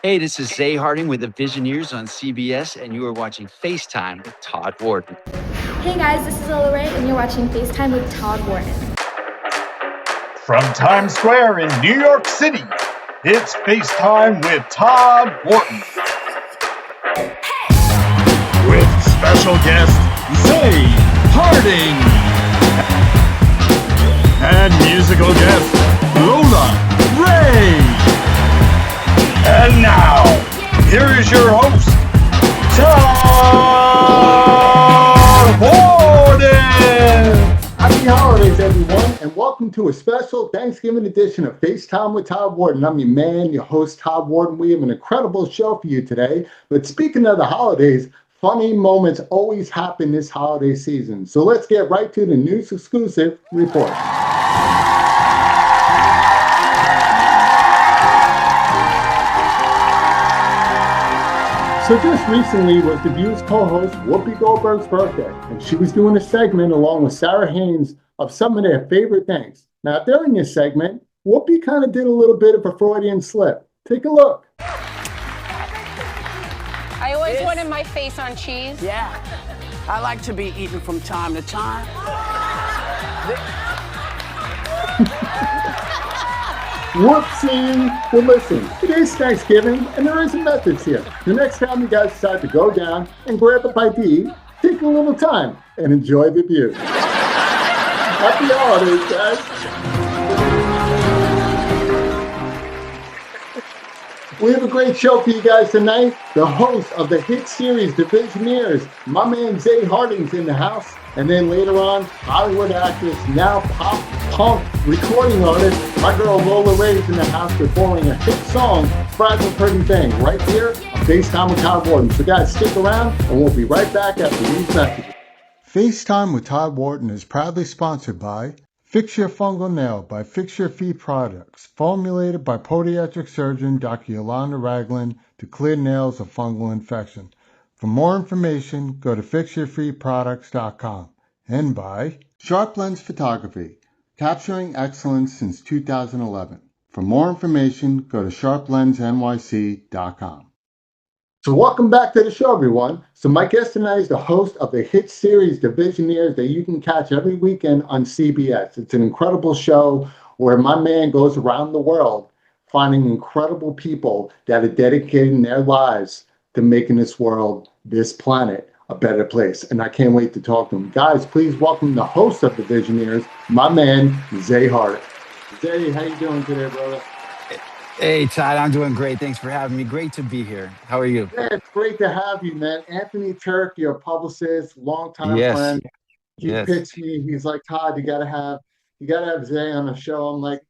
Hey, this is Zay Harding with the Visioneers on CBS, and you are watching FaceTime with Todd Wharton. Hey guys, this is Lola Raie, and you're watching FaceTime with Todd Wharton. From Times Square in New York City, it's FaceTime with Todd Wharton. With special guest Zay Harding. And musical guest Lola Raie. And now, here is your host, Todd Wharton. Happy holidays, everyone, and welcome to a special Thanksgiving edition of FaceTime with Todd Wharton. I'm your man, your host, Todd Wharton. We have an incredible show for you today. But speaking of the holidays, funny moments always happen this holiday season. So let's get right to the news exclusive report. So just recently was The View's co-host Whoopi Goldberg's birthday, and she was doing a segment along with Sarah Haynes of some of their favorite things. Now, during this segment, Whoopi kind of did a little bit of a Freudian slip. Take a look. I always wanted my face on cheese. Yeah, I like to be eaten from time to time. Whoopsie. Well, listen, it is Thanksgiving, and there is a message here. The next time you guys decide to go down and grab a bite to eat, take a little time and enjoy the view. Happy holidays, guys. We have a great show for you guys tonight. The host of the hit series, The Visioneers, my man Zay Harding's in the house. And then later on, Hollywood actress, now pop punk recording artist, my girl Lola Raie's in the house performing a hit song, Fragile Pretty Thang, right here on FaceTime with Todd Wharton. So guys, stick around and we'll be right back after these messages. FaceTime with Todd Wharton is proudly sponsored by Fix Your Fungal Nail by F.P.T Products, formulated by podiatric surgeon Dr. Yolanda Ragland to clear nails of fungal infection. For more information, go to fixyourfeetproducts.com. And by Sharp Lens Photography, capturing excellence since 2011. For more information, go to sharplensnyc.com. So welcome back to the show, everyone. So my guest tonight is the host of the hit series, The Visioneers, that you can catch every weekend on CBS. It's an incredible show where my man goes around the world finding incredible people that are dedicating their lives to making this world, this planet, a better place. And I can't wait to talk to him. Guys, please welcome the host of The Visioneers, my man, Zay Harding. Zay, how you doing today, brother? Hey, Todd, I'm doing great. Thanks for having me. Great to be here. How are you? Yeah, it's great to have you, man. Anthony Turk, your publicist, longtime Yes, friend. He yes. pitched me. He's like, Todd, you gotta have Zay on the show. I'm like,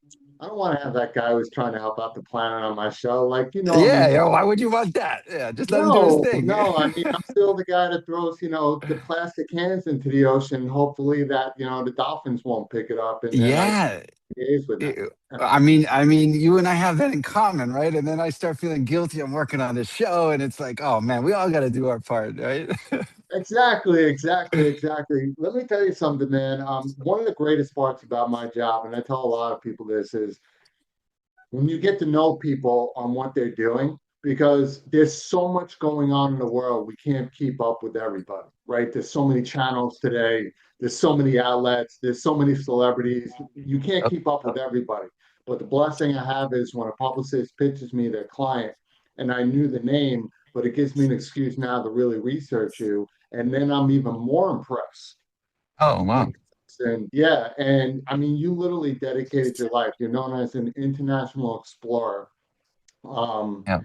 I don't want to have that guy who's trying to help out the planet on my show. Like, Yeah, why would you want that? Yeah, just let him do his thing. I mean, I'm still the guy that throws, the plastic cans into the ocean. Hopefully that, the dolphins won't pick it up, and then I Yeah. liaise with them. I mean, you and I have that in common, right? And then I start feeling guilty. I'm working on this show, and it's like, oh man, we all got to do our part, right? Exactly. Let me tell you something, man. One of the greatest parts about my job, and I tell a lot of people this, is when you get to know people on what they're doing, because there's so much going on in the world, we can't keep up with everybody, right? There's so many channels today, there's so many outlets, there's so many celebrities. You can't keep up with everybody. But the blessing I have is when a publicist pitches me their client, and I knew the name, but it gives me an excuse now to really research you, and then I'm even more impressed. Oh wow. And yeah, and I mean, you literally dedicated your life. You're known as an international explorer. Um, Yeah.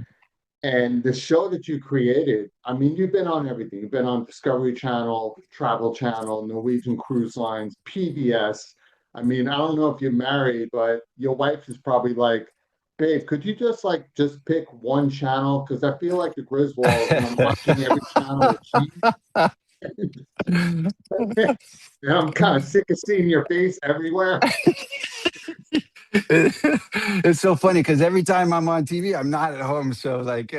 and the show that you created, I mean, you've been on everything. You've been on Discovery Channel, Travel Channel, Norwegian Cruise Lines, PBS. I mean, I don't know if you're married, but your wife is probably like, babe, could you just pick one channel? Because I feel like the Griswolds, and I'm watching every channel that and I'm kind of sick of seeing your face everywhere. It's so funny because every time I'm on TV, I'm not at home. So like,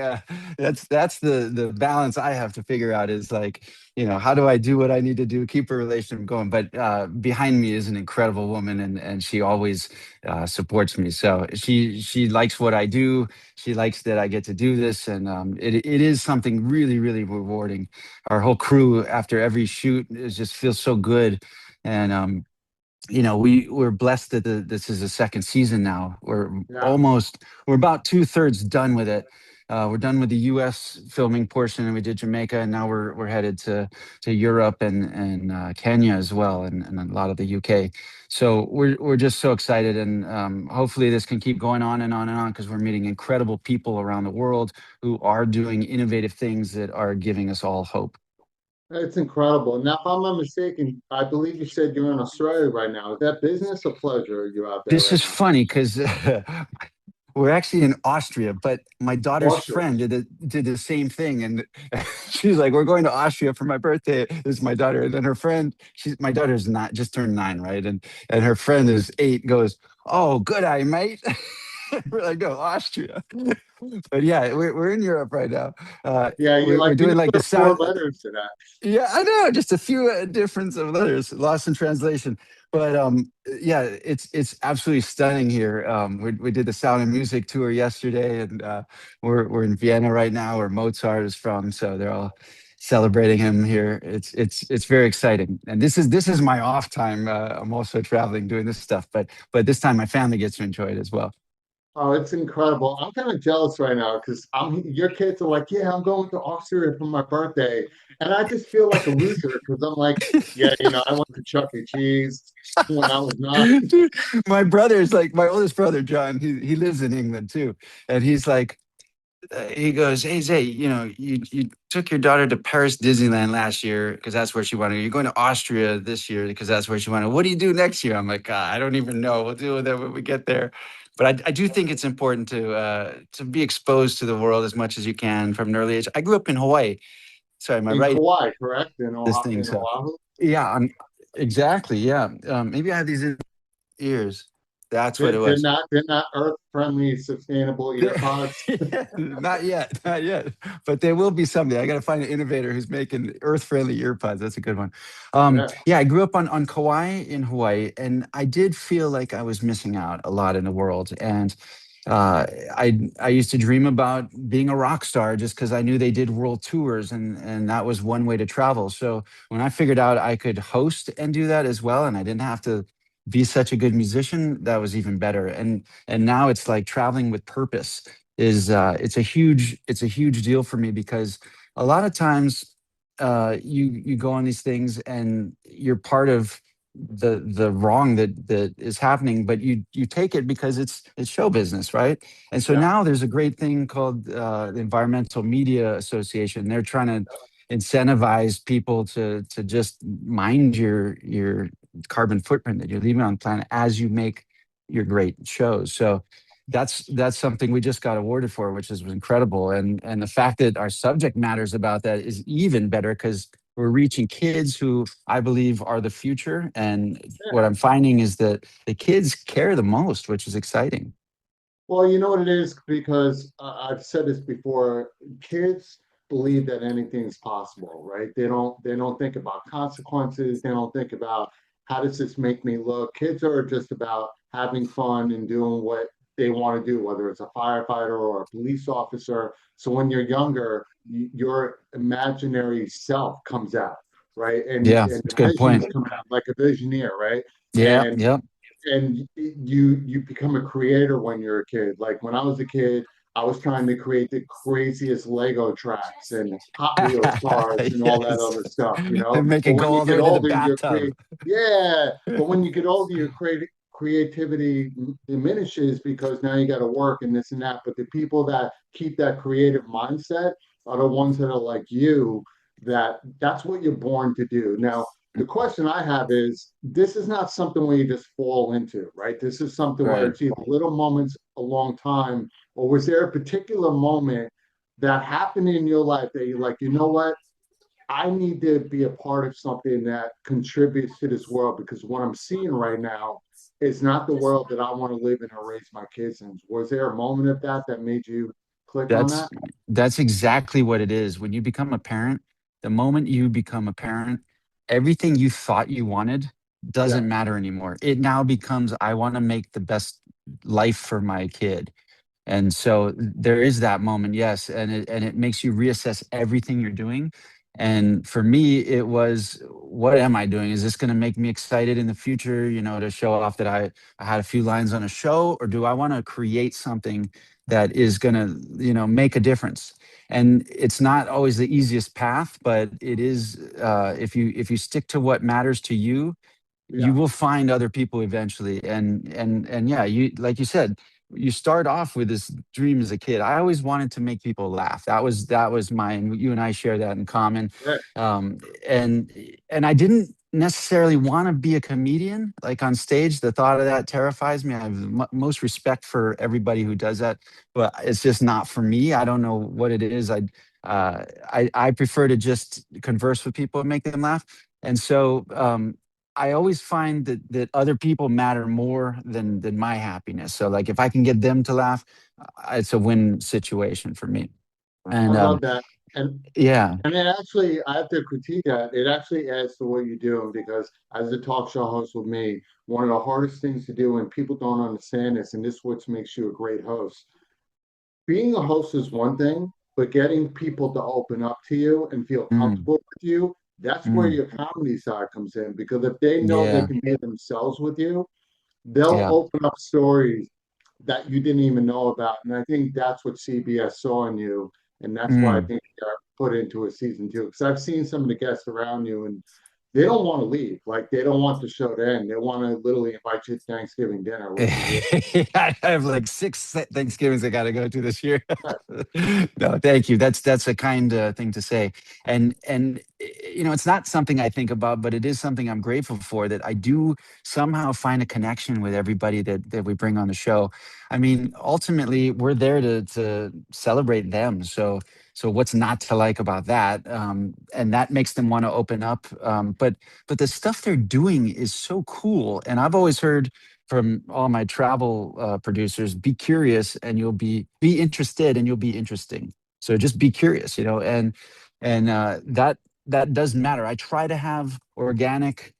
that's the balance I have to figure out is like, how do I do what I need to do, keep a relationship going? But behind me is an incredible woman, and she always supports me. So she likes what I do. She likes that I get to do this, and it is something really really rewarding. Our whole crew after every shoot is just feels so good, and we're blessed that this is the second season now. Yeah. We're about two-thirds done with it. We're done with the U.S. filming portion, and we did Jamaica, and now we're headed to Europe and Kenya as well, and a lot of the UK. So we're just so excited, and hopefully this can keep going on and on and on because we're meeting incredible people around the world who are doing innovative things that are giving us all hope. It's incredible. Now, if I'm not mistaken, I believe you said you're in Australia right now. Is that business or pleasure? Are you out there This right is now? funny because we're actually in Austria, but my daughter's Austria. friend did the same thing, and she's like, "We're going to Austria for my birthday." This is my daughter, and then her friend, my daughter's not just turned 9, right? And her friend is 8, goes, "Oh, good eye, mate." We're like, "No, Austria." But yeah, we're in Europe right now. Yeah, you're We're like, you know, doing like the there's four sound. letters to that. Yeah, I know. Just a few difference of letters, lost in translation. But yeah, it's absolutely stunning here. We did the Sound and Music tour yesterday, and we're in Vienna right now, where Mozart is from. So they're all celebrating him here. It's very exciting. And this is my off time. I'm also traveling doing this stuff, but this time my family gets to enjoy it as well. Oh, it's incredible. I'm kind of jealous right now because your kids are like, yeah, I'm going to Austria for my birthday. And I just feel like a loser because I'm like, yeah, I went to Chuck E. Cheese when I was 9. Dude, my brother's like my oldest brother, John. He lives in England too, and he's like, he goes, "Hey Zay, you took your daughter to Paris Disneyland last year because that's where she wanted. You're going to Austria this year because that's where she wanted. What do you do next year?" I'm like, I don't even know. We'll deal with it when we get there. But I do think it's important to be exposed to the world as much as you can from an early age. I grew up in Hawaii. Sorry, am I In right? Kauai, correct? This thing. In So Oahu. yeah, exactly. Yeah. Maybe I have these ears. That's what it They're was. not earth friendly, sustainable ear pods. Not yet, not yet, but there will be someday. I got to find an innovator who's making earth-friendly earpods. That's a good one. Yeah. Yeah, I grew up on Kauai in Hawaii, and I did feel like I was missing out a lot in the world. And uh, I used to dream about being a rock star just because I knew they did world tours, and that was one way to travel. So when I figured out I could host and do that as well, and I didn't have to be such a good musician, that was even better. And now it's like traveling with purpose is it's a huge deal for me because a lot of times you go on these things and you're part of the wrong that is happening, but you take it because it's show business, right? And so Yeah. now there's a great thing called the Environmental Media Association. They're trying to incentivize people to just mind your carbon footprint that you're leaving on the planet as you make your great shows. So that's something we just got awarded for, which is incredible. And the fact that our subject matters about that is even better because we're reaching kids who I believe are the future. And what I'm finding is that the kids care the most, which is exciting. Well, you know what it is because I've said this before. Kids believe that anything's possible, right? They don't think about consequences. They don't think about how does this make me look. Kids are just about having fun and doing what they want to do, whether it's a firefighter or a police officer. So when you're younger, your imaginary self comes out, right? Yeah, And it's the a good visions point. come out like a visioneer, right? Yeah, And yeah. you become a creator when you're a kid. Like when I was a kid, I was trying to create the craziest Lego tracks and Hot Wheels cars and all that Yes. other stuff, And make But it when go you all the get way to the older, your bathtub. create yeah. But when you get older, your creativity diminishes because now you got to work and this and that. But the people that keep that creative mindset are the ones that are like you, that's what you're born to do. Now, the question I have is this is not something where you just fall into, right? This is something where Right. it's either little moments a long time, or was there a particular moment that happened in your life that you're like, you know what? I need to be a part of something that contributes to this world because what I'm seeing right now it's not the world that I want to live in or raise my kids in. Was there a moment of that that made you click on That's that? that's exactly what it is. When you become a parent, the moment you become a parent, everything you thought you wanted Yeah, doesn't matter anymore. It now becomes, I want to make the best life for my kid. And so there is that moment, yes, and it makes you reassess everything you're doing. And for me, it was, what am I doing? Is this going to make me excited in the future, to show off that I had a few lines on a show, or do I want to create something that is going to, make a difference? And it's not always the easiest path, but it is, if you stick to what matters to you, you yeah, will find other people eventually. And yeah, you, like you said, you start off with this dream as a kid. I always wanted to make people laugh. That was mine. You and I share that in common. right. um and and I didn't necessarily want to be a comedian, like on stage. The thought of that terrifies me. I have the most respect for everybody who does that, but it's just not for me. I don't know what it is. I prefer to just converse with people and make them laugh. And so I always find that other people matter more than my happiness. So like if I can get them to laugh, it's a win situation for me. I And love that. And yeah. and it actually, I have to critique that. It actually adds to what you're doing because as a talk show host with me, one of the hardest things to do when people don't understand this, and this is what makes you a great host. Being a host is one thing, but getting people to open up to you and feel Mm, comfortable with you, that's where mm, your comedy side comes in. Because if they know they yeah. can be themselves with you, they'll Yeah. open up stories that you didn't even know about. And I think that's what CBS saw in you. And that's why I Mm. think they got put into a season two. Because I've seen some of the guests around you and they don't want to leave. Like they don't want the show to end. They want to literally invite you to Thanksgiving dinner, which is really I have like six Thanksgivings I got to go to this year. nice. No, thank you. That's a kind thing to say. And it's not something I think about, but it is something I'm grateful for, that I do somehow find a connection with everybody that we bring on the show. I mean, ultimately, we're there to celebrate them. So what's not to like about that? And that makes them want to open up. But the stuff they're doing is so cool. And I've always heard from all my travel producers, be curious and you'll be interested and you'll be interesting. So just be curious, and that does matter. I try to have organic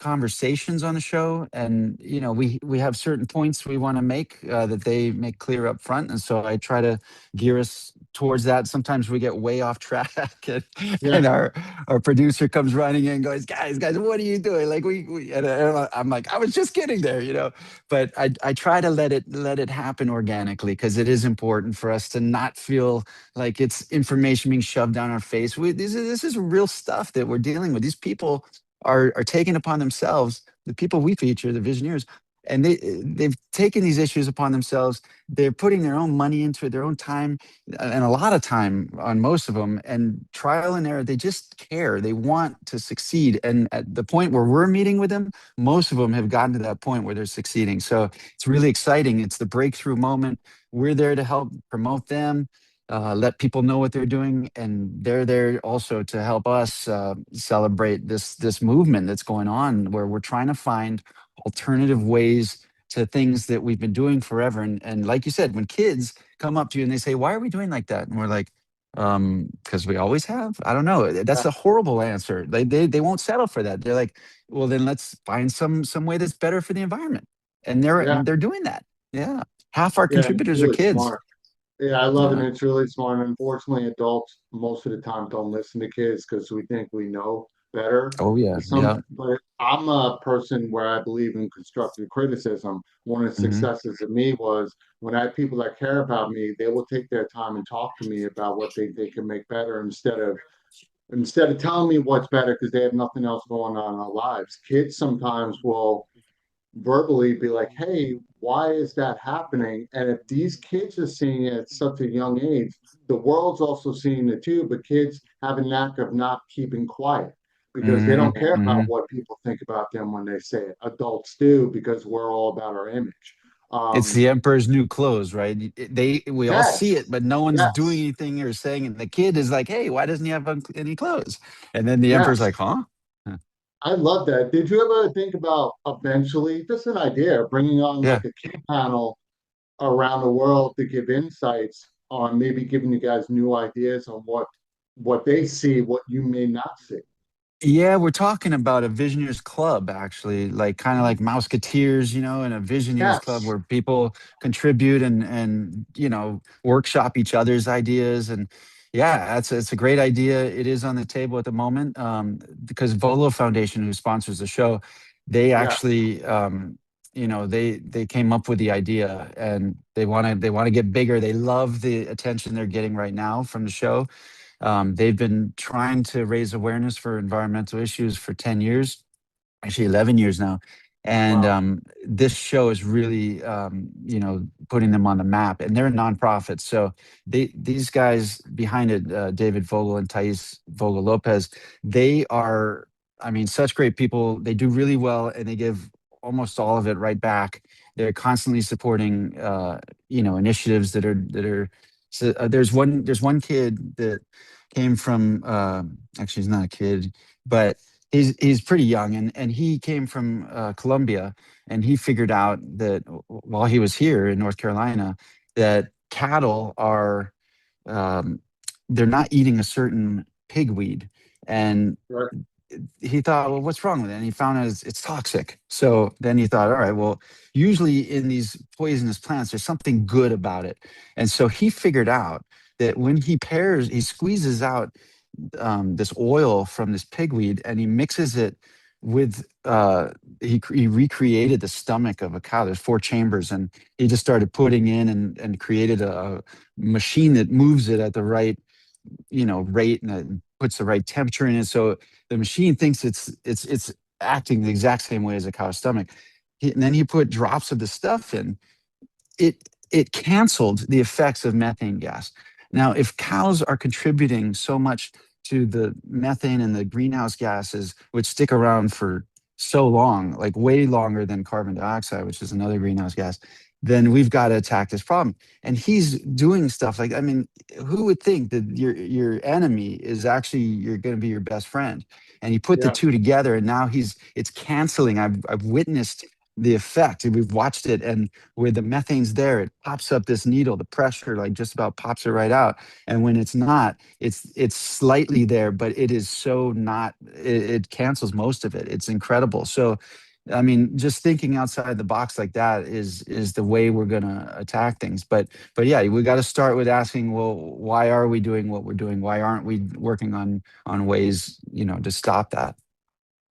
conversations on the show, and we have certain points we want to make that they make clear up front, and so I try to gear us towards that. Sometimes we get way off track, and Yeah, our producer comes running in and goes, guys, what are you doing? Like and I'm like, I was just getting there. But I try to let it happen organically, because it is important for us to not feel like it's information being shoved down our face. This is real stuff that we're dealing with. These people are taking upon themselves, the people we feature, the Visioneers, and they've taken these issues upon themselves. They're putting their own money into it, their own time, and a lot of time on most of them, and trial and error. They just care. They want to succeed. And at the point where we're meeting with them, most of them have gotten to that point where they're succeeding. So it's really exciting. It's the breakthrough moment. We're there to help promote them, let people know what they're doing, and they're there also to help us celebrate this movement that's going on, where we're trying to find alternative ways to things that we've been doing forever. And like you said, when kids come up to you and they say, "Why are we doing like that?" and we're like, because we always have. I don't know. yeah, That's a horrible answer. They won't settle for that. They're like, well, then let's find some way that's better for the environment, and they're yeah, and they're doing that. Yeah, half our yeah. It's contributors are really kids. smart. Yeah, I love it. Yeah. And it's really smart. And unfortunately, adults most of the time don't listen to kids because we think we know better. Oh yeah. Yeah. But I'm a person where I believe in constructive criticism. One of the Hmm. successes of me was when I have people that care about me, they will take their time and talk to me about what they can make better instead of telling me what's better because they have nothing else going on in their lives. Kids sometimes will verbally be like, hey, why is that happening? And if these kids are seeing it at such a young age, the world's also seeing it too, but kids have a knack of not keeping quiet because they don't Hmm. care about Hmm. what people think about them when they say it. Adults do because we're all about our image. It's Um, the emperor's new clothes, right? We all see yes, it, but no one's doing yes, anything or saying it. The kid is like, "Hey, why doesn't he have any clothes?" And then the emperor's yes. like, "Huh?" Huh. I love that. Did you ever think about eventually, just an idea, bringing on Yeah. like a key panel around the world to give insights on maybe giving you guys new ideas on what they see, what you may not see? Yeah, we're talking about a Visioneers Club, actually, like kind of like Mouseketeers, and a Visioneers Club Yes. where people contribute and workshop each other's ideas. And yeah, it's a great idea. It is on the table at the moment, because Volo Foundation, who sponsors the show, they Yes. actually, they came up with the idea, and they want to get bigger. They love the attention they're getting right now from the show. They've been trying to raise awareness for environmental issues for 10 years, actually 11 years now. And Wow. this show is really, putting them on the map. And they're a nonprofit. So these guys behind it, David Vogel and Thais Vogel Lopez, they are, I mean, such great people. They do really well, and they give almost all of it right back. They're constantly supporting, initiatives that are. So there's one kid that came from, actually he's not a kid, but he's pretty young, and he came from Colombia, and he figured out that while he was here in North Carolina, that cattle are, um, they're not eating a certain pigweed, and Right. he thought, well, what's wrong with it? And he found out it's toxic. So then he thought, all right, well, usually in these poisonous plants, there's something good about it. And so he figured out that when he squeezes out, this oil from this pigweed, and he mixes it with, he recreated the stomach of a cow. There's four chambers, and he just started putting in and created a machine that moves it at the right, rate, and it puts the right temperature in it. So the machine thinks it's acting the exact same way as a cow's stomach. And then he put drops of the stuff in. It canceled the effects of methane gas. Now, if cows are contributing so much to the methane and the greenhouse gases, which stick around for so long, like way longer than carbon dioxide, which is another greenhouse gas, then we've got to attack this problem. And he's doing stuff like, I mean, who would think that your enemy is actually, you're going to be your best friend? And he put the Yeah. two together, and now it's canceling. I've witnessed the effect. We've watched it, and where the methane's there, it pops up this needle. The pressure like just about pops it right out. And when it's not, it's slightly there, but it is so not. It cancels most of it. It's incredible. So, I mean, just thinking outside the box like that is the way we're gonna attack things. But yeah, we got to start with asking, well, why are we doing what we're doing? Why aren't we working on ways, to stop that?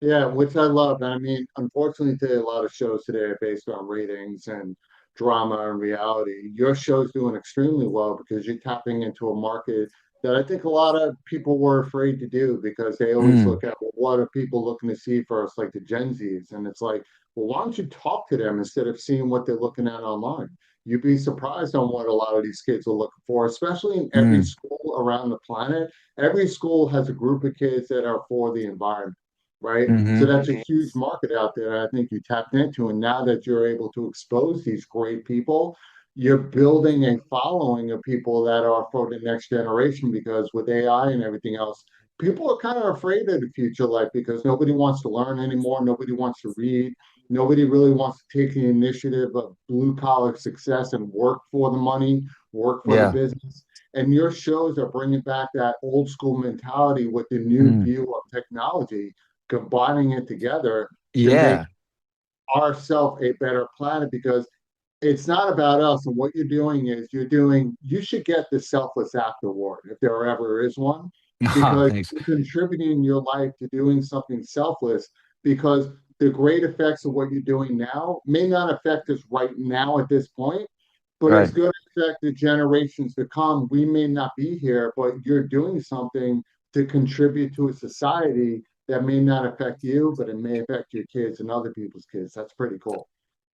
Yeah, which I love. And I mean, unfortunately, today a lot of shows today are based on ratings and drama and reality. Your show's doing extremely well because you're tapping into a market that I think a lot of people were afraid to do because they always Mm, look at, well, what are people looking to see first, like the Gen Zs? And it's like, well, why don't you talk to them instead of seeing what they're looking at online? You'd be surprised on what a lot of these kids are looking for, especially in every mm, school around the planet. Every school has a group of kids that are for the environment, right? So mm-hmm. that's a huge market out there. I think you tapped into. And now that you're able to expose these great people, you're building a following of people that are for the next generation because with AI and everything else, people are kind of afraid of the future life because nobody wants to learn anymore. Nobody wants to read. Nobody really wants to take the initiative of blue collar success and work for the money, work for the Yeah. business. And your shows are bringing back that old school mentality with the new Mm, view of technology, combining it together to make yeah. ourselves a better planet because it's not about us. And what you're doing is you should get the Selfless Act Award if there ever is one, Oh, because thanks. you're contributing your life to doing something selfless because the great effects of what you're doing now may not affect us right now at this point, but it's Right. going to affect the generations to come. We may not be here, but you're doing something to contribute to a society that may not affect you, but it may affect your kids and other people's kids. That's pretty cool.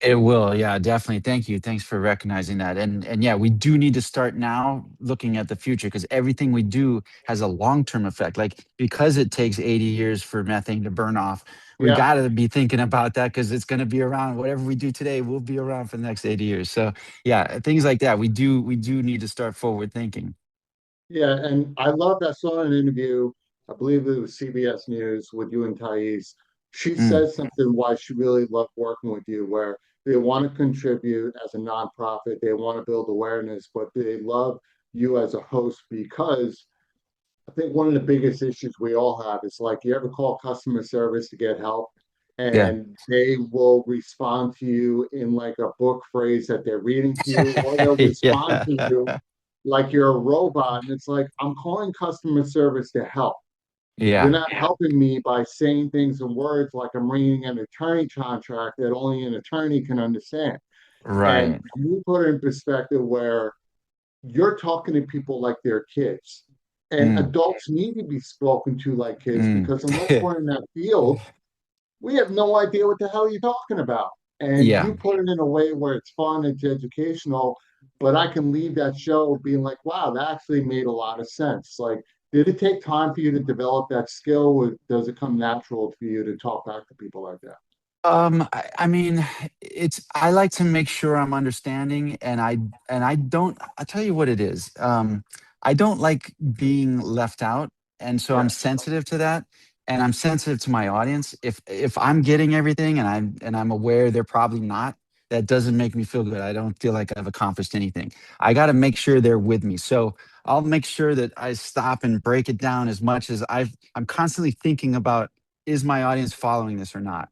It will, yeah, definitely. Thank you. Thanks for recognizing that. And yeah, we do need to start now looking at the future, because everything we do has a long-term effect. Like, because it takes 80 years for methane to burn off, we Yeah. got to be thinking about that, because it's going to be around. Whatever we do today will be around for the next 80 years. So yeah, things like that. We do need to start forward thinking. Yeah, and I love that. I saw an interview, I believe it was CBS News with you and Thais, She Mm. says something why she really loved working with you, where they want to contribute as a nonprofit, they want to build awareness, but they love you as a host because I think one of the biggest issues we all have is like you ever call customer service to get help Yeah. and they will respond to you in like a book phrase that they're reading to you, or they'll respond to Yeah. you like you're a robot. And it's like, I'm calling customer service to help. You're Yeah. not helping me by saying things in words like I'm reading an attorney contract that only an attorney can understand. And Right. you put it in perspective where you're talking to people like they're kids. And Mm. adults need to be spoken to like kids Mm. because unless we're in that field, we have no idea what the hell you're talking about. And Yeah. you put it in a way where it's fun, it's educational, but I can leave that show being like, wow, that actually made a lot of sense. Like, did it take time for you to develop that skill, or does it come natural for you to talk back to people like that? I mean, I like to make sure I'm understanding, and I don't. I'll tell you what it is. I don't like being left out, and so Yeah, I'm sensitive to that, and I'm sensitive to my audience. If I'm getting everything, and I'm aware they're probably not, that doesn't make me feel good. I don't feel like I've accomplished anything. I got to make sure they're with me. So I'll make sure that I stop and break it down as much as I'm constantly thinking about, is my audience following this or not?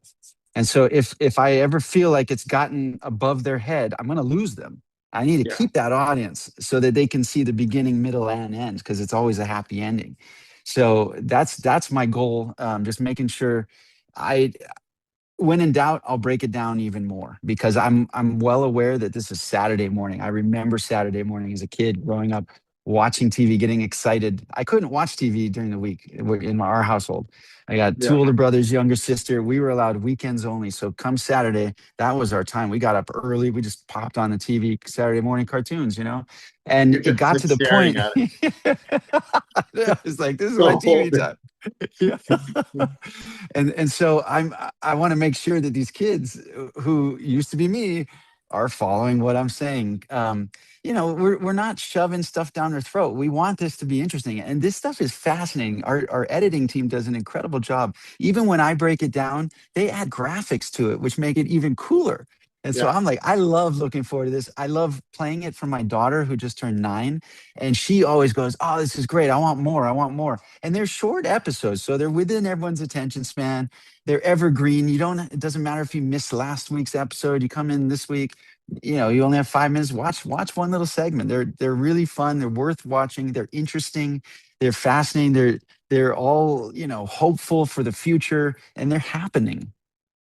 And so if I ever feel like it's gotten above their head, I'm going to lose them. I need to yeah, keep that audience so that they can see the beginning, middle, and end, because it's always a happy ending. So that's my goal. Just making sure I, when in doubt, I'll break it down even more, because I'm well aware that this is Saturday morning. I remember Saturday morning as a kid growing up, watching TV, getting excited. I couldn't watch TV during the week in our household. I got two yeah. older brothers, younger sister. We were allowed weekends only. So come Saturday, that was our time. We got up early. We just popped on the TV, Saturday morning cartoons, and You're it just got like to the staring point. at I was like, this is the my whole TV thing. time. And so I want to make sure that these kids who used to be me are following what I'm saying. We're not shoving stuff down their throat. We want this to be interesting, and this stuff is fascinating. Our editing team does an incredible job. Even when I break it down, they add graphics to it, which make it even cooler. And so Yeah, I'm like, I love looking forward to this. I love playing it for my daughter who just turned 9. And she always goes, oh, this is great. I want more. I want more. And they're short episodes. So they're within everyone's attention span. They're evergreen. It doesn't matter if you missed last week's episode, you come in this week, you only have 5 minutes. Watch one little segment. They're really fun. They're worth watching. They're interesting. They're fascinating. They're all, hopeful for the future, and they're happening.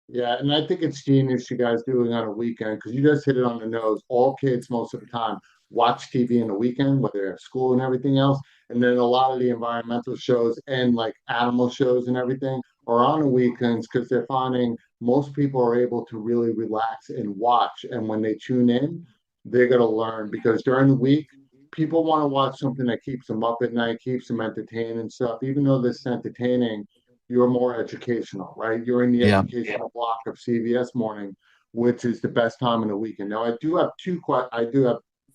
yeah. And I think it's genius you guys doing on a weekend because you just hit it on the nose. All kids, most of the time, watch TV in the weekend, whether they're at school and everything else. And then a lot of the environmental shows and like animal shows and everything are on the weekends because they're finding most people are able to really relax and watch. And when they tune in, they're going to learn because during the week, people want to watch something that keeps them up at night, keeps them entertained and stuff. Even though this is entertaining, you're more educational, right? You're in the Yeah. educational block of CBS morning, which is the best time in the weekend. Now, I do have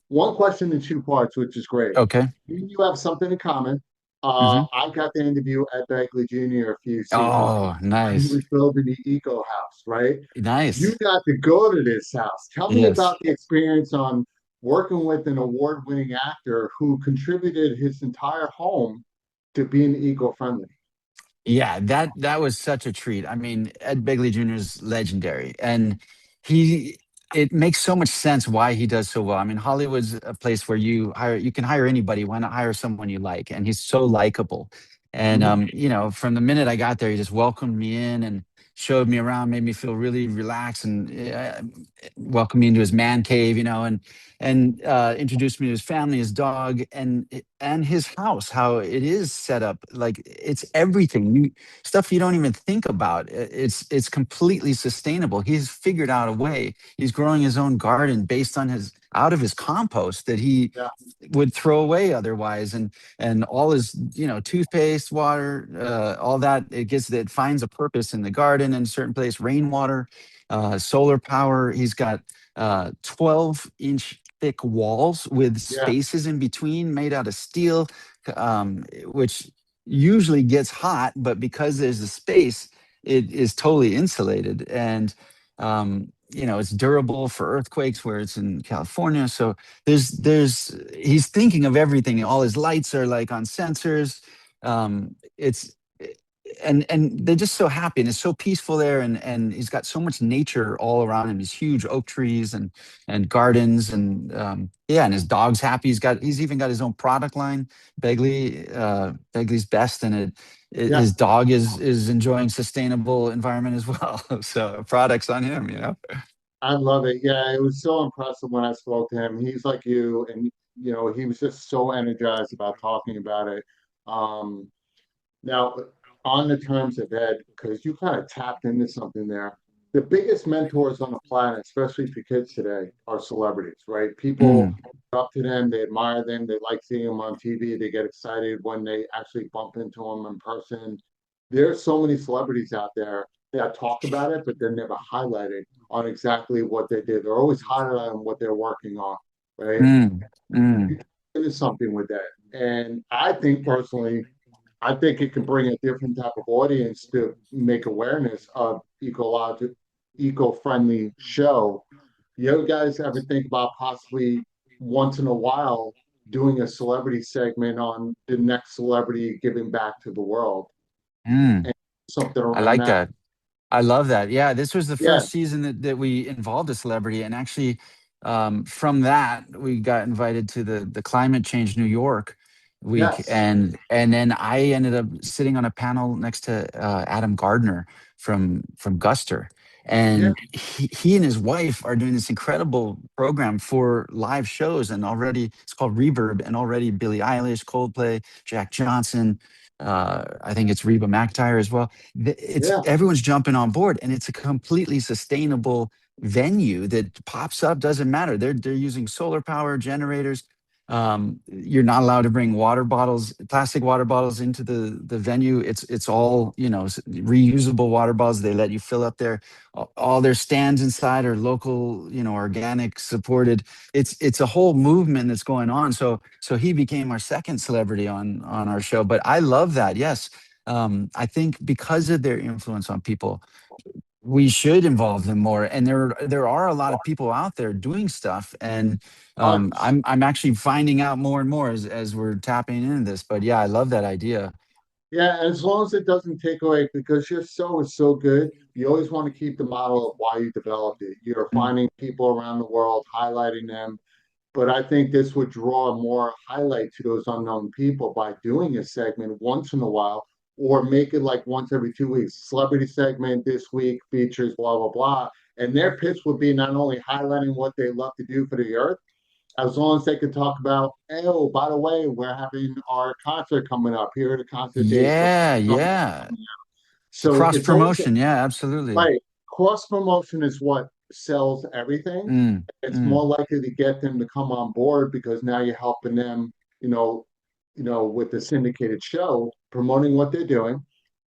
one question in two parts, which is great. Okay. You have something in common. Hmm. I got the interview at Begley Jr. a few seasons Oh, when he nice. was building the Eco House, right? You Nice. got to go to this house. Tell me Yes. about the experience on working with an award-winning actor who contributed his entire home to being eco-friendly. Yeah, that was such a treat. I mean, Ed Begley Jr. is legendary, and he it makes so much sense why he does so well. I mean, Hollywood's a place where you can hire anybody. Why not hire someone you like? And he's so likable. And Mhm. from the minute I got there, he just welcomed me in and showed me around, made me feel really relaxed, and welcomed me into his man cave, and introduced me to his family, his dog, and his house, how it is set up. Like, it's everything, stuff you don't even think about. It's completely sustainable. He's figured out a way. He's growing his own garden based on his out of his compost that he Yeah. would throw away otherwise, and all his toothpaste, water, all that, it finds a purpose in the garden in a certain place. Rainwater, solar power. He's got 12-inch thick walls with Yeah. spaces in between made out of steel, which usually gets hot, but because there's a space, it is totally insulated, and it's durable for earthquakes where it's in California. So he's thinking of everything. All his lights are like on sensors. It's and they're just so happy, and it's so peaceful there, and he's got so much nature all around him. These huge oak trees and gardens, and yeah, and his dog's happy. He's even got his own product line, Begley's Best, and Yeah. his dog is enjoying sustainable environment as well. So products on him, I love it. Yeah, it was so impressive when I spoke to him. He's like you, and he was just so energized about talking about it. Um, Now, on the terms of ed, because you kind of tapped into something there, the biggest mentors on the planet, especially for kids today, are celebrities, right? People Mm, look up to them, they admire them, they like seeing them on TV, they get excited when they actually bump into them in person. There's so many celebrities out there that talk about it, but they're never highlighted on exactly what they did. They're always highlighting what they're working on, right? mm, mm. Into something with that. And I think personally, I think it can bring a different type of audience to make awareness of eco-friendly show. You guys ever think about possibly once in a while doing a celebrity segment on the next celebrity giving back to the world Mm. and something I around like that? that. I love that. Yeah, this was the Yeah, first season that we involved a celebrity, and actually, from that we got invited to the Climate Change New York week, yes, and then I ended up sitting on a panel next to Adam Gardner from Guster, yeah, and he and his wife are doing this incredible program for live shows, and already it's called Reverb, and already Billie Eilish, Coldplay, Jack Johnson. I think it's Reba McEntire as well. It's yeah. everyone's jumping on board, and it's a completely sustainable venue that pops up. Doesn't matter. They're using solar power generators. You're not allowed to bring water bottles, plastic water bottles, into the venue. It's all reusable water bottles. They let you fill up there. All their stands inside are local, organic supported. It's a whole movement that's going on. So he became our second celebrity on our show. But I love that. Yes, I think because of their influence on people, we should involve them more. And there are a lot of people out there doing stuff, and Tons. I'm actually finding out more and more as we're tapping into this. But yeah, I love that idea. Yeah, as long as it doesn't take away, because your show is so good, you always want to keep the model of why you developed it. You're Mm. finding people around the world, highlighting them. But I think this would draw more highlight to those unknown people by doing a segment once in a while, or make it like once every 2 weeks. Celebrity segment this week features blah, blah, blah. And their pitch would be not only highlighting what they love to do for the earth, as long as they could talk about, hey, oh, by the way, we're having our concert coming up. Here are the concert dates. Yeah, yeah. So Cross it's always promotion. Yeah, absolutely. right. Cross promotion is what sells everything. Mm, It's mm. more likely to get them to come on board because now you're helping them, with the syndicated show, promoting what they're doing,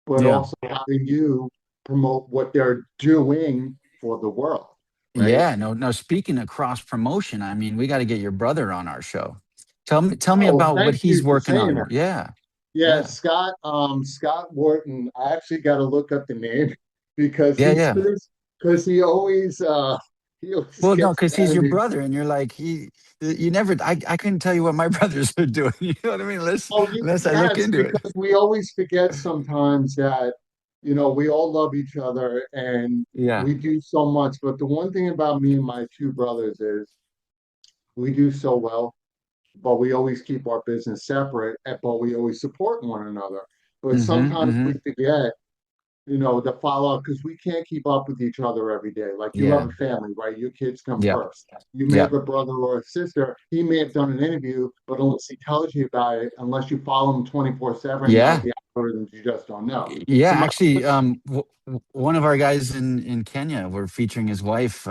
but Yeah. also having you promote what they're doing for the world, right? Yeah, no, no. Speaking of cross promotion, I mean, we got to get your brother on our show. Tell me Oh, about what thank he's you for working saying on. that. Yeah, Yeah, yeah, Scott Wharton. I actually got to look up the name because yeah, yeah. he always Well, no, gets because mad he's at your me. brother, and you're like you never. I couldn't tell you what my brothers are doing. You know what I mean? Oh, Unless I look yes, into it. because we always forget sometimes that we all love each other and Yeah, we do so much. But the one thing about me and my two brothers is we do so well, but we always keep our business separate, but we always support one another. But mm-hmm, sometimes we mm-hmm. forget the follow up because we can't keep up with each other every day. Like you have Yeah, a family, right? Your kids come yeah, first. You may yeah, have a brother or a sister. He may have done an interview, but unless he tells you about it, unless you follow him 24/7, now with yeah. the algorithms, you just don't know. Yeah, So my actually, one of our guys in Kenya, we're featuring his wife,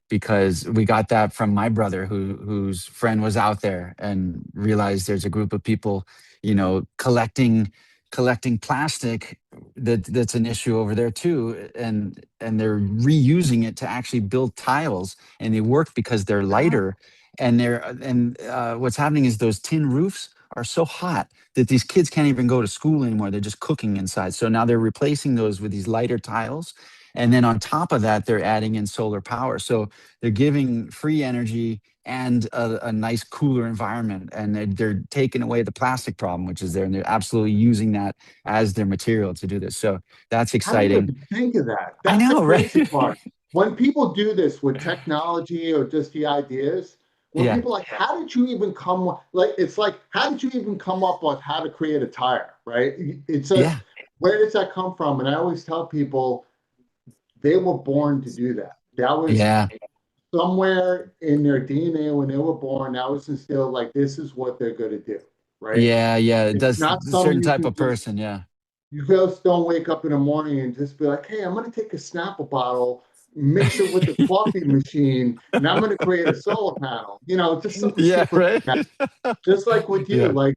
because we got that from my brother, whose friend was out there and realized there's a group of people, collecting plastic that's an issue over there too, and they're reusing it to actually build tiles, and they work because they're yeah, lighter, and what's happening is those tin roofs are so hot that these kids can't even go to school anymore. They're just cooking inside. So now they're replacing those with these lighter tiles. And then on top of that, they're adding in solar power. So they're giving free energy and a nice cooler environment. And they're taking away the plastic problem, which is there. And they're absolutely using that as their material to do this. So that's I didn't exciting. even think of that. I That's the know, right? crazy part. When people do this with technology or just the ideas, when Yeah. people are like, how did you even come like it's like, how did you even come up with how to create a tire, right? It's just Yeah. where does that come from? And I always tell people they were born to do that. That was Yeah. somewhere in their DNA when they were born, that was instilled like this is what they're going to do, right? Yeah. Yeah. It It's does not a something certain you type can of just person. Yeah. you just don't wake up in the morning and just be like, hey, I'm going to take a Snapple bottle, mix it with the coffee machine, and I'm going to create a solar panel. You know, just something Yeah. stupid Right. like that. Just like with you, Yeah. like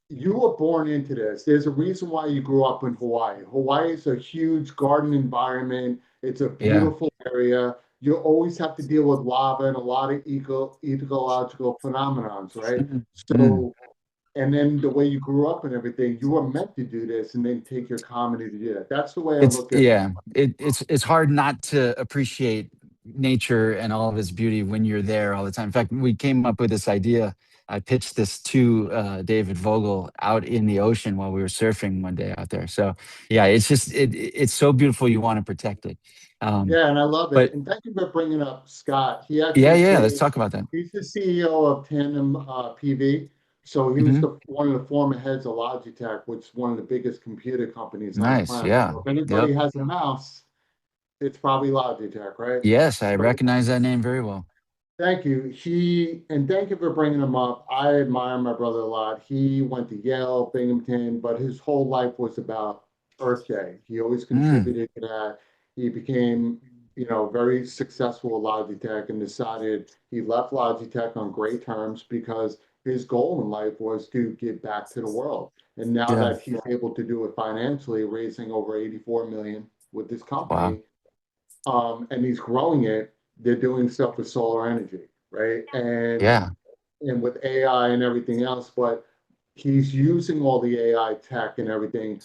you were born into this. There's a reason why you grew up in Hawaii. Hawaii is a huge garden environment. It's a Yeah. beautiful area. You always have to deal with lava and a lot of ecological phenomenons, right? Mm, mm. So and then the way you grew up and everything, you were meant to do this and then take your comedy to do that. That's the way I It's look at it. yeah. It's hard not to appreciate nature and all of its beauty when you're there all the time. In fact, we came up with this idea. I pitched this to David Vogel out in the ocean while we were surfing one day out there. So yeah, it's just it's so beautiful. You want to protect it. Um, Yeah, and I love it. but And thank you for bringing up Scott. He yeah, actually yeah. Let's created, talk about that. he's the CEO of Tandem PV. So he was Hmm. one of the former heads of Logitech, which is one of the biggest computer companies on the Nice. planet. Yeah. So if anybody Yep. has a mouse, it's probably Logitech, right? Yes, I So recognize that name very well. thank you. And thank you for bringing him up. I admire my brother a lot. He went to Yale, Binghamton, but his whole life was about Earth Day. He always Mm, contributed to that. He became, very successful at Logitech and decided he left Logitech on great terms because his goal in life was to give back to the world. And now yeah. that he's able to do it financially, raising over 84 million with this Wow. company, and he's growing it. They're doing stuff with solar energy, right? Yeah. And with AI and everything else, but he's using all the AI tech and everything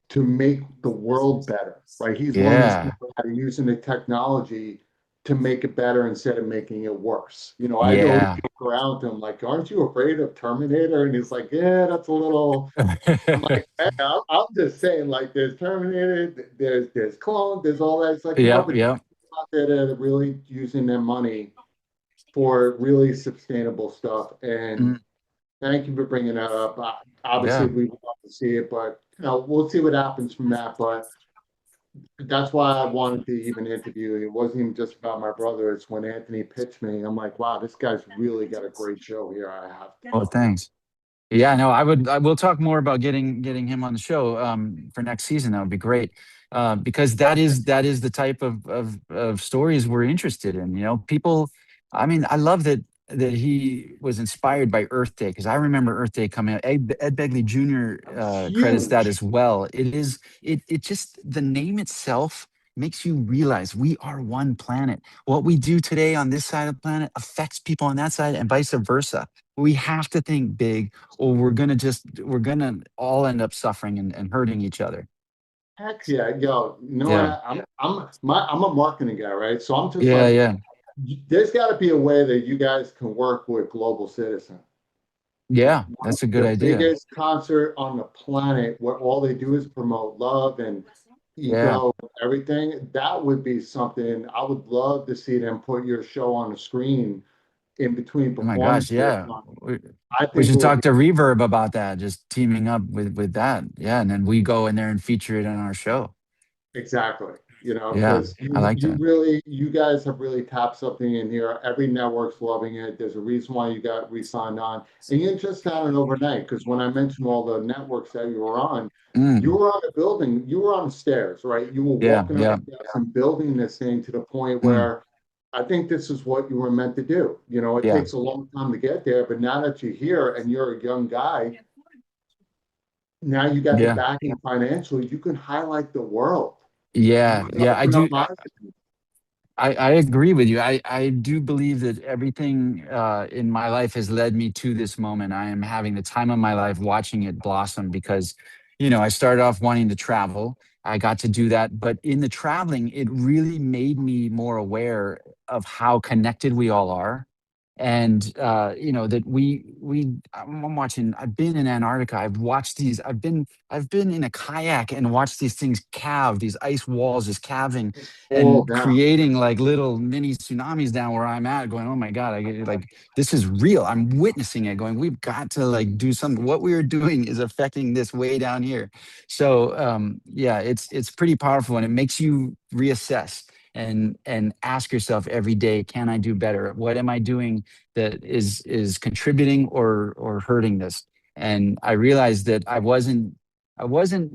to make the world better, right? He's one of those Yeah. people that are using the technology to make it better instead of making it worse. I always Yeah. joke around him like, "Aren't you afraid of Terminator?" And he's like, "Yeah, that's a little." I'm like, "Hey, I'm just saying, like, there's Terminator, there's clone, there's all that." It's like, no, Yep. but Yep. out there that are really using their money for really sustainable stuff. And Mm, thank you for bringing that up. Obviously, yeah. we would love to see it, but we'll see what happens from that. But that's why I wanted to even interview. It wasn't even just about my brother. It's when Anthony pitched me. I'm like, wow, this guy's really got a great show here. I have to Well, talk to him. thanks. Yeah, no, I will talk more about getting him on the show for next season. That would be great. Because that is the type of stories we're interested in. People, I mean, I love that he was inspired by Earth Day, because I remember Earth Day coming out. Ed Begley Jr. Credits that Huge. as well. It just, the name itself makes you realize we are one planet. What we do today on this side of the planet affects people on that side, and vice versa. We have to think big, or we're gonna all end up suffering and hurting each other. Heck yeah, yo, Yeah. I'm a marketing guy, right? So I'm just Yeah. like, Yeah. there's got to be a way that you guys can work with Global Citizen. Yeah. That's a good The idea. biggest concert on the planet where all they do is promote love and Yeah. eco and everything. That would be something I would love to see them put your show on the screen in between Oh my gosh. performances. Yeah. I We think it should would talk be to Reverb about that, just teaming up with that. Yeah. And then we go in there and feature it on our show. exactly, Yeah. because I like that. you guys have really tapped something in here. Every network's loving it. There's a reason why you got re-signed on. And you didn't just had it overnight, because when I mentioned all the networks that you were on, you Mm, were on a building, you were on the stairs, right? You were yeah. walking up Yeah. the steps and building this thing to the point Mm, where I think this is what you were meant to do. It yeah. takes a long time to get there, but now that you're here and you're a young guy, now you got the Yeah. backing financially, you can highlight the world. You Yeah. can Yeah. I open up do. eyes. I agree with you. I do believe that everything in my life has led me to this moment. I am having the time of my life watching it blossom because, I started off wanting to travel. I got to do that. But in the traveling, it really made me more aware of how connected we all are. And that I'm watching, I've been in Antarctica. I've watched these, I've been in a kayak and watched these things calve, these ice walls just calving All and down. creating like little mini tsunamis down where I'm at, going, oh my God, like this is real. I'm witnessing it, going, we've got to like do something. What we are doing is affecting this way down here. So yeah, it's pretty powerful, and it makes you reassess and ask yourself every day, can I do better? What am I doing that is contributing or hurting this? And I realized that I wasn't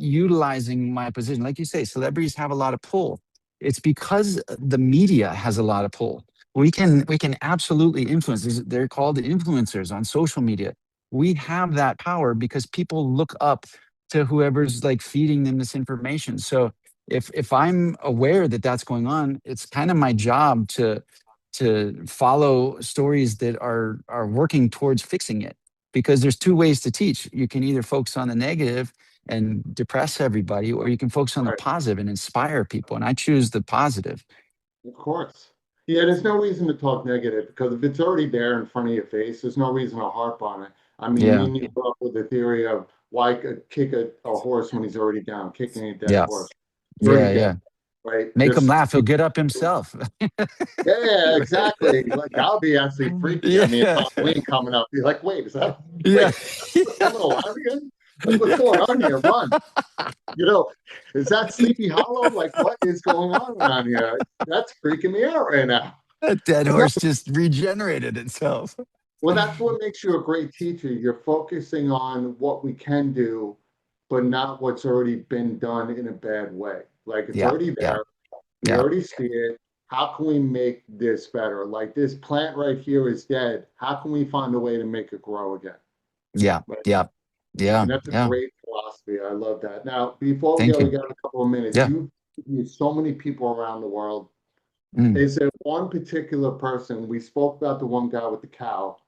utilizing my position. Like you say, celebrities have a lot of pull. It's because the media has a lot of pull. We can absolutely influence. They're called influencers on social media. We have that power because people look up to whoever's like feeding them this information. So if I'm aware that that's going on, it's kind of my job to follow stories that are working towards fixing it. Because there's two ways to teach. You can either focus on the negative and depress everybody, or you can focus on the Right. positive and inspire people. And I choose the positive. Of course. Yeah, there's no reason to talk negative because if it's already there in front of your face, there's no reason to harp on it. I mean, me Yeah, and you grew up with the theory of why kick a horse when he's already down, kicking a dead yeah, horse. He's already yeah, dead, yeah. right? Make him Just laugh. He'll get up himself. yeah, exactly. Like that would be actually freaky. I mean, it's Yeah, Halloween coming up. You're like, wait, is that yeah. wait, is coming alive again? Like, what's going on here? Run. You know, is that Sleepy Hollow? Like, what is going on around here? That's freaking me out right now. That dead But no, horse just regenerated itself. well, that's what makes you a great teacher. You're focusing on what we can do, but not what's already been done in a bad way. Like it's Yeah, already yeah, there. We yeah, already see it. How can we make this better? Like this plant right here is dead. How can we find a way to make it grow again? yeah, Right. yeah, yeah, And that's a yeah. great philosophy. I love that. Now, before we Thank go, we you. got a couple of minutes. Yeah. You so many people around the world. Mm, Is there one particular person? We spoke about the one guy with the cow.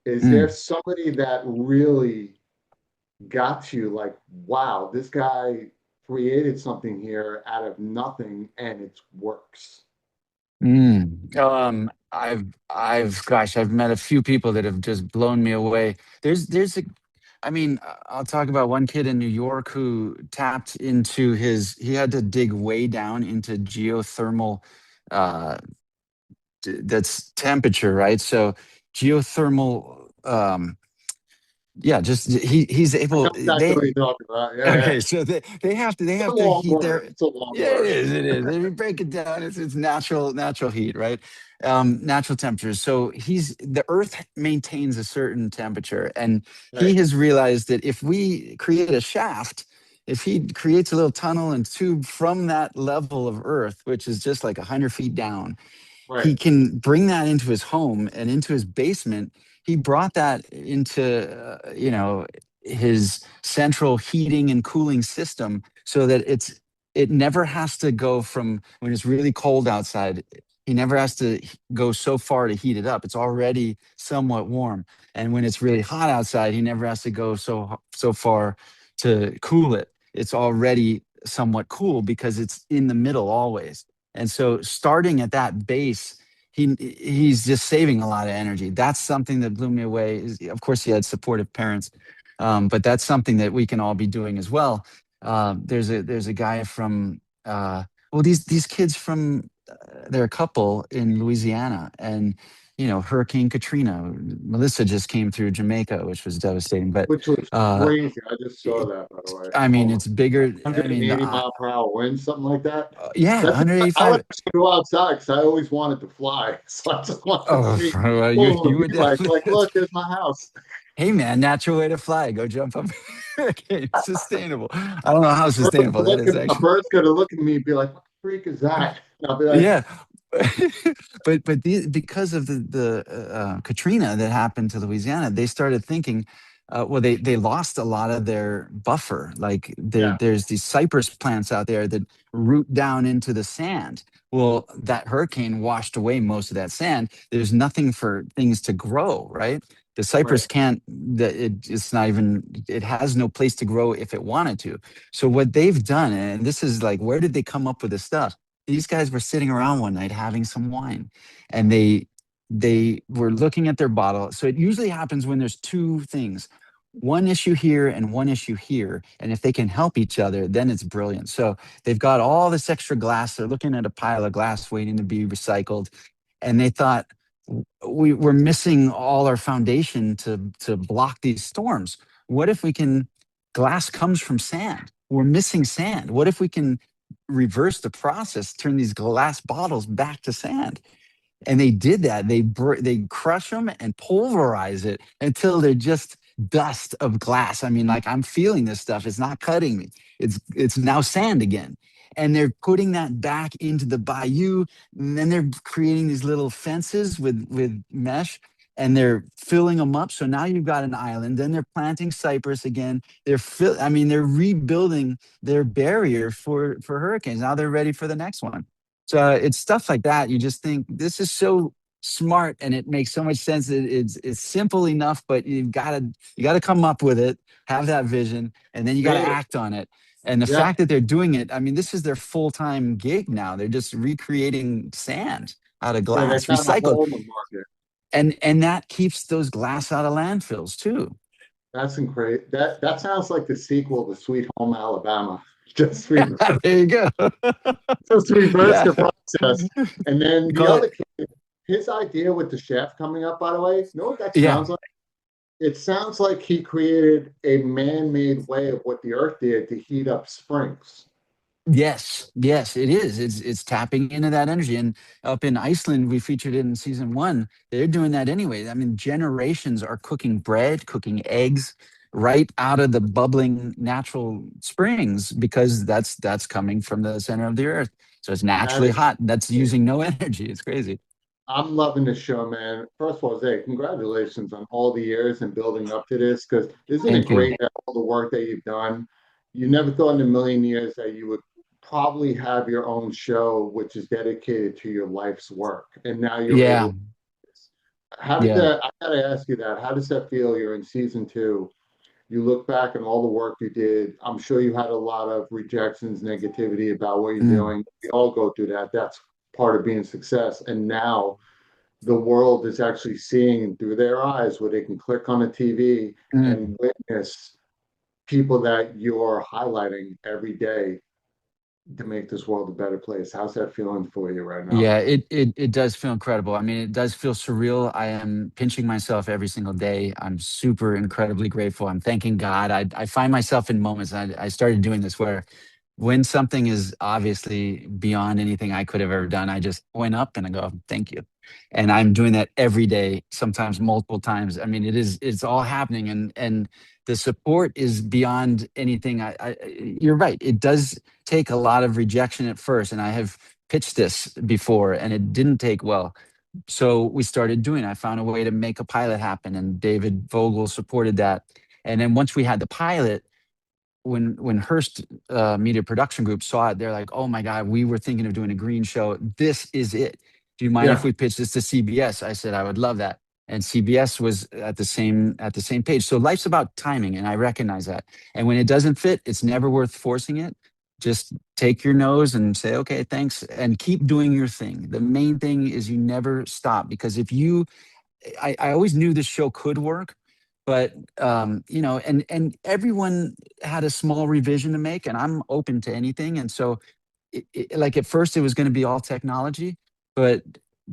Is there mm. somebody that really got you like, wow, this guy created something here out of nothing and it works? Gosh, I've met a few people that have just blown me away. I mean, I'll talk about one kid in New York who tapped into he had to dig way down into geothermal, uh, that's temperature, right? So geothermal, yeah, just he's I know able, exactly what you're talking about. Yeah, yeah. okay, so they It's a have to long heat word. their, It's a long yeah, it word. is, it is. If you break it down, it's natural heat, right? Natural temperatures. So the earth maintains a certain temperature, and he Right, has realized that if we create a shaft, if he creates a little tunnel and tube from that level of earth, which is just like 100 feet down, right, he can bring that into his home and into his basement. He brought that into his central heating and cooling system so that it never has to go from when it's really cold outside. He never has to go so far to heat it up. It's already somewhat warm. And when it's really hot outside, he never has to go so far to cool it. It's already somewhat cool because it's in the middle always. And so starting at that base, he's just saving a lot of energy. That's something that blew me away. Of course, he had supportive parents, but that's something that we can all be doing as well. There's a guy from these kids from they're a couple in Louisiana, and Hurricane Katrina. Melissa just came through Jamaica, which was devastating. But which was uh, crazy. I just saw it, that, by the way. I Oh mean, my, it's bigger. I mean, 180 mile per hour wind, something like that. yeah, That's I like 185. to go outside because I always wanted to fly. So I just wanted to Oh, see well, what it you would would be like. Like, definitely. look, there's my house. Hey man, natural way to fly. Go jump up. Okay, sustainable. I don't know how sustainable that is A actually. bird's gonna look at me and be like, "What the freak is that?" And I'll be like, Yeah, because of the Katrina that happened to Louisiana, they started thinking well, they lost a lot of their buffer. Like Yeah. there's these cypress plants out there that root down into the sand. Well, that hurricane washed away most of that sand. There's nothing for things to grow, right? The Right. cypress can't. It's not even. It has no place to grow if it wanted to. So what they've done, and this is like, where did they come up with this stuff? These guys were sitting around one night having some wine, and they were looking at their bottle. So it usually happens when there's two things, one issue here and one issue here. And if they can help each other, then it's brilliant. So they've got all this extra glass. They're looking at a pile of glass waiting to be recycled. And they thought, we're missing all our foundation to block these storms. What if we can, glass comes from sand. We're missing sand. What if we can reverse the process, turn these glass bottles back to sand? And they did that. They crush them and pulverize it until they're just dust of glass. I mean, like, I'm feeling this stuff. It's not cutting me. It's now sand again. And they're putting that back into the bayou. And then they're creating these little fences with mesh, and they're filling them up. So now you've got an island. Then they're planting cypress again. They're rebuilding their barrier for hurricanes. Now they're ready for the next one. So it's stuff like that. You just think this is so smart, and it makes so much sense. It's simple enough, but you gotta come up with it, have that vision, and then you gotta Creative. act on it. And the Yeah. fact that they're doing it, I mean, this is their full-time gig now. They're just recreating sand out of Yeah. They glass, found a recycled, hole in the market. and that keeps those glass out of landfills too. That's incredible. That sounds like the sequel to Sweet Home Alabama. Just reverse, There you go. just reverse Yeah. the process. And then You the call other it, kid, his idea with the chef coming up, by the way, you know what that yeah. sounds like? It sounds like he created a man-made way of what the earth did to heat up springs. Yes, it is. It's tapping into that energy. And up in Iceland, we featured it in season one. They're doing that anyway. I mean, generations are cooking bread, cooking eggs right out of the bubbling natural springs, because that's coming from the center of the earth. So it's That naturally is, hot. That's using no energy. It's crazy. I'm loving this show, man. First of all, Zay, congratulations on all the years and building up to this, because isn't it Thank you. great that all the work that you've done? You never thought in a million years that you would probably have your own show, which is dedicated to your life's work. And now you're able. Yeah, How did yeah. that, I gotta ask you that. How does that feel? You're in season two. You look back on all the work you did. I'm sure you had a lot of rejections, negativity about what you're Mm, doing. We all go through that. That's part of being success. And now the world is actually seeing through their eyes where they can click on a TV mm. and witness people that you're highlighting every day to make this world a better place. How's that feeling for you right now? Yeah, it does feel incredible. I mean, it does feel surreal. I am pinching myself every single day. I'm super incredibly grateful. I'm thanking God. I find myself in moments. I started doing this where, when something is obviously beyond anything I could have ever done, I just point up and I go, thank you. And I'm doing that every day, sometimes multiple times. I mean, it's all happening, and the support is beyond anything. You're right. It does take a lot of rejection at first, and I have pitched this before and it didn't take well. So we started doing it. I found a way to make a pilot happen, and David Vogel supported that. And then once we had the pilot, when Hearst Media Production Group saw it, they're like, "Oh my God, we were thinking of doing a green show. This is it. Do you mind if Yeah. we pitch this to CBS?" I said, "I would love that." And CBS was at the same page. So life's about timing, and I recognize that. And when it doesn't fit, it's never worth forcing it. Just take your nose and say, "Okay, thanks," and keep doing your thing. The main thing is you never stop, because if you I always knew this show could work, but and everyone had a small revision to make, and I'm open to anything. And so, like, at first, it was going to be all technology, but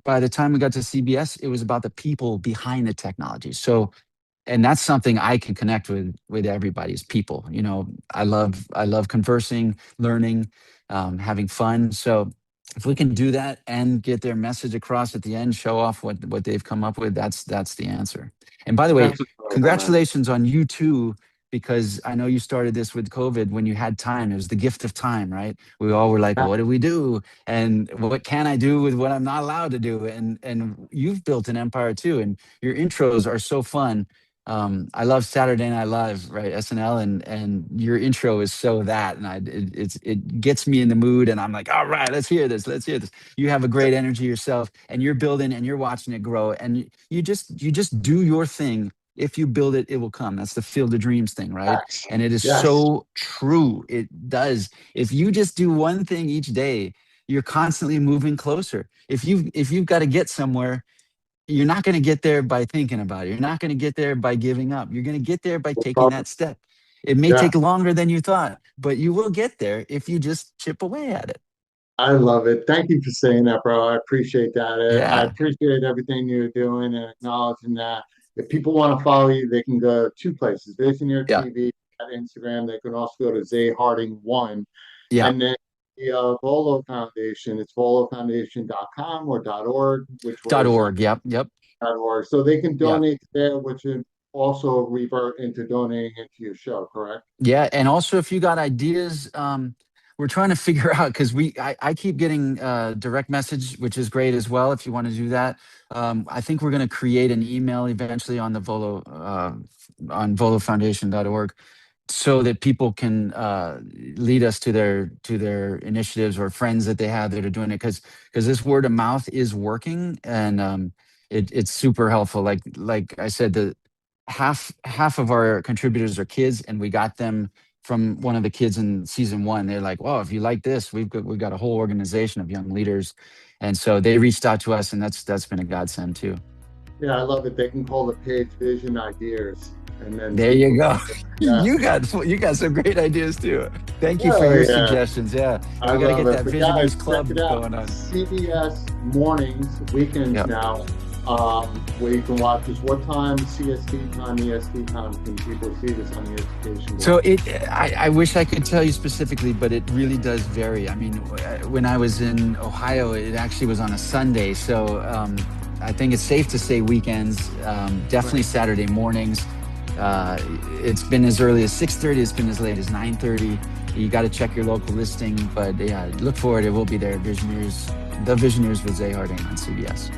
by the time we got to CBS, it was about the people behind the technology. So, and that's something I can connect with everybody's people. I love conversing, learning, having fun. So if we can do that and get their message across at the end, show off what they've come up with, that's the answer. And by the way, That's incredible, man. congratulations on you too, because I know you started this with COVID when you had time. It was the gift of time, right? We all were like, what do we do? And what can I do with what I'm not allowed to do? And you've built an empire too, and your intros are so fun. I love Saturday Night Live, right? SNL, and your intro is so that, and it gets me in the mood, and I'm like, all right, let's hear this, let's hear this. You have a great energy yourself, and you're building, and you're watching it grow, and you just do your thing. If you build it, it will come. That's the Field of Dreams thing, right? Yes. And it is Yes. so true. It does. If you just do one thing each day, you're constantly moving closer. If you've got to get somewhere, you're not going to get there by thinking about it. You're not going to get there by giving up. You're going to get there by taking that step. It may Yeah. take longer than you thought, but you will get there if you just chip away at it. I love it. Thank you for saying that, bro. I appreciate that. I Yeah. appreciate everything you're doing and acknowledging that. If people want to follow you, they can go two places: Visioneer Yeah. TV at Instagram. They can also go to Zay Harding 1. Yeah. And then the Volo Foundation, it's volofoundation.com or .org, which .org. Yep. Yep. .org. So they can Yeah. donate there, which would also revert into donating into your show, correct? Yeah. And also, if you got ideas, we're trying to figure out, because I keep getting direct message, which is great as well. If you want to do that, I think we're going to create an email eventually on the Volo on volofoundation.org, so that people can lead us to their initiatives or friends that they have that are doing it, because this word of mouth is working, and it's super helpful. Like I said, the half of our contributors are kids, and we got them from one of the kids in season 1. They're like, "Well, if you like this, we've got a whole organization of young leaders," and so they reached out to us, and that's been a godsend too. Yeah, I love it. They can call the page Vision Ideas. And then There you go. Yeah. You got some great ideas too. Thank you for Oh, your yeah. suggestions. Yeah, I we got to love get it. that But Visionaries guys, Club check it out. going on. CBS mornings, weekends Yep. now, where you can watch this. What time, CST time, EST time, can people see this on the education? So I wish I could tell you specifically, but it really does vary. I mean, when I was in Ohio, it actually was on a Sunday. So I think it's safe to say weekends, definitely Saturday mornings. It's been as early as 6:30. It's been as late as 9:30. You got to check your local listing, but yeah, look for it. It will be there. The Visioneers with Zay Harding on CBS.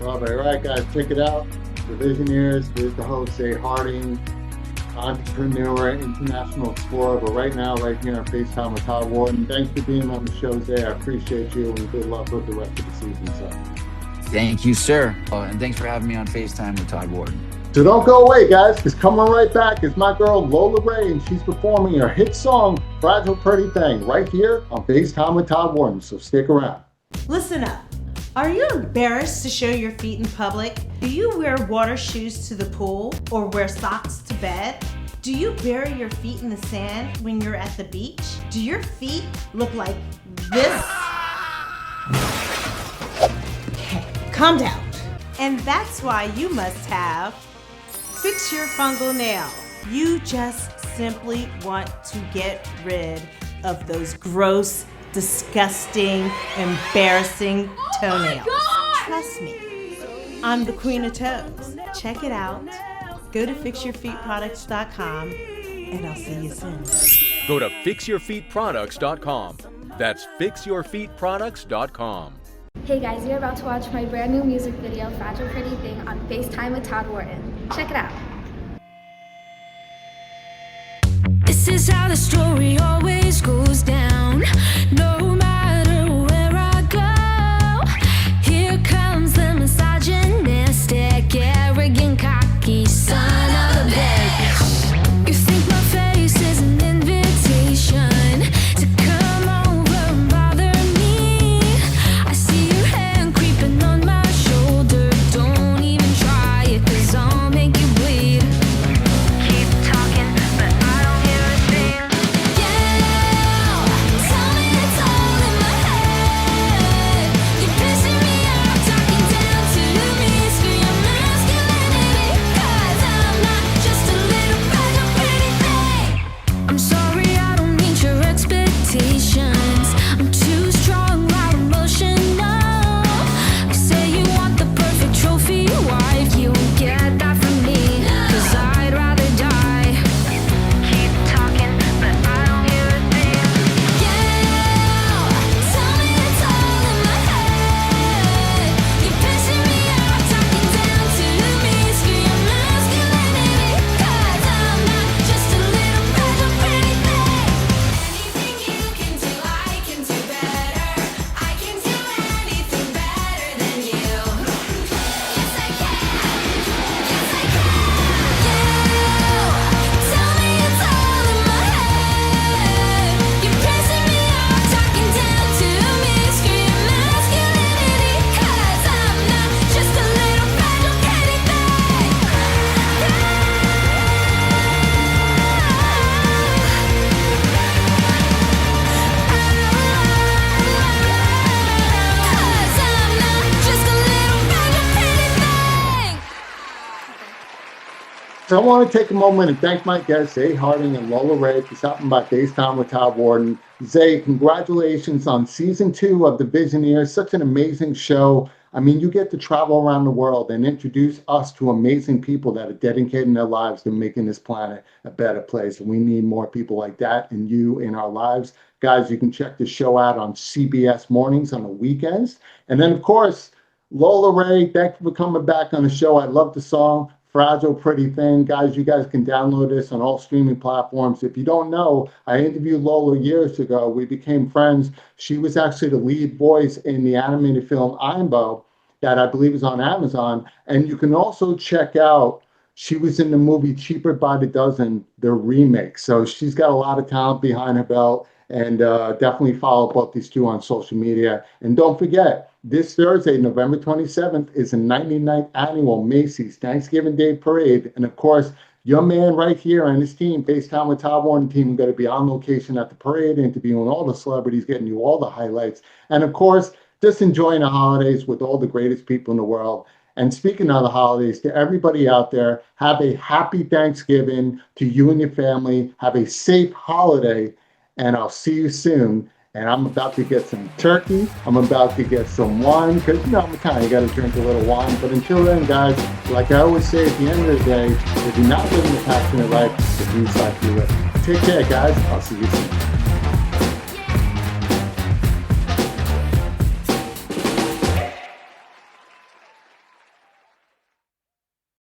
Love it. All right, guys, check it out. The Visioneers with the host, Zay Harding, entrepreneur, international explorer. But right now, right here on FaceTime with Todd Wharton. Thanks for being on the show, Zay. I appreciate you, and good luck with the rest of the season, sir. Thank you, sir. Oh, and thanks for having me on FaceTime with Todd Wharton. So don't go away, guys, because coming right back is my girl Lola Raie, and she's performing her hit song, Fragile Pretty Thang, right here on FaceTime with Todd Wharton. So stick around. Listen up. Are you embarrassed to show your feet in public? Do you wear water shoes to the pool or wear socks to bed? Do you bury your feet in the sand when you're at the beach? Do your feet look like this? Okay, calm down. And that's why you must have Fix Your Fungal Nail. You just simply want to get rid of those gross, disgusting, embarrassing toenails. Trust me, I'm the queen of toes. Check it out. Go to fixyourfeetproducts.com and I'll see you soon. Go to fixyourfeetproducts.com. That's fixyourfeetproducts.com. Hey guys, you're about to watch my brand new music video, Fragile Pretty Thing, on FaceTime with Todd Wharton. Check it out. This is how the story always goes down. No matter where I go, here comes the misogynistic, arrogant, cocky son of a bitch. You think my face is an invitation to come over and bother me? I see your hand creeping on my shoulder. Don't even try it, 'cause I'll make you bleed. Keep talking, but I don't hear a thing. Yeah, So I want to take a moment and thank my guests, Zay Harding and Lola Raie, for stopping by FaceTime with Todd Wharton. Zay, congratulations on season 2 of the Visioneers. Such an amazing show. I mean, you get to travel around the world and introduce us to amazing people that are dedicating their lives to making this planet a better place. And we need more people like that and you in our lives. Guys, you can check the show out on CBS mornings on the weekends. And then, of course, Lola Raie, thank you for coming back on the show. I love the song, Fragile, Pretty Thing. Guys, you guys can download this on all streaming platforms. If you don't know, I interviewed Lola years ago. We became friends. She was actually the lead voice in the animated film Imbo that I believe is on Amazon. And you can also check out, she was in the movie Cheaper by the Dozen, the remake. So she's got a lot of talent behind her belt. And definitely follow both these two on social media. And don't forget, this Thursday, November 27th, is the 99th annual Macy's Thanksgiving Day Parade. And of course, your man right here and his team, FaceTime with Todd Wharton team, are going to be on location at the parade, interviewing all the celebrities, getting you all the highlights. And of course, just enjoying the holidays with all the greatest people in the world. And speaking of the holidays, to everybody out there, have a happy Thanksgiving to you and your family. Have a safe holiday. And I'll see you soon. And I'm about to get some turkey. I'm about to get some wine because, you know, I'm kind of got to drink a little wine. But until then, guys, like I always say at the end of the day, if you're not living a passionate life, it means like you live. Take care, guys. I'll see you soon.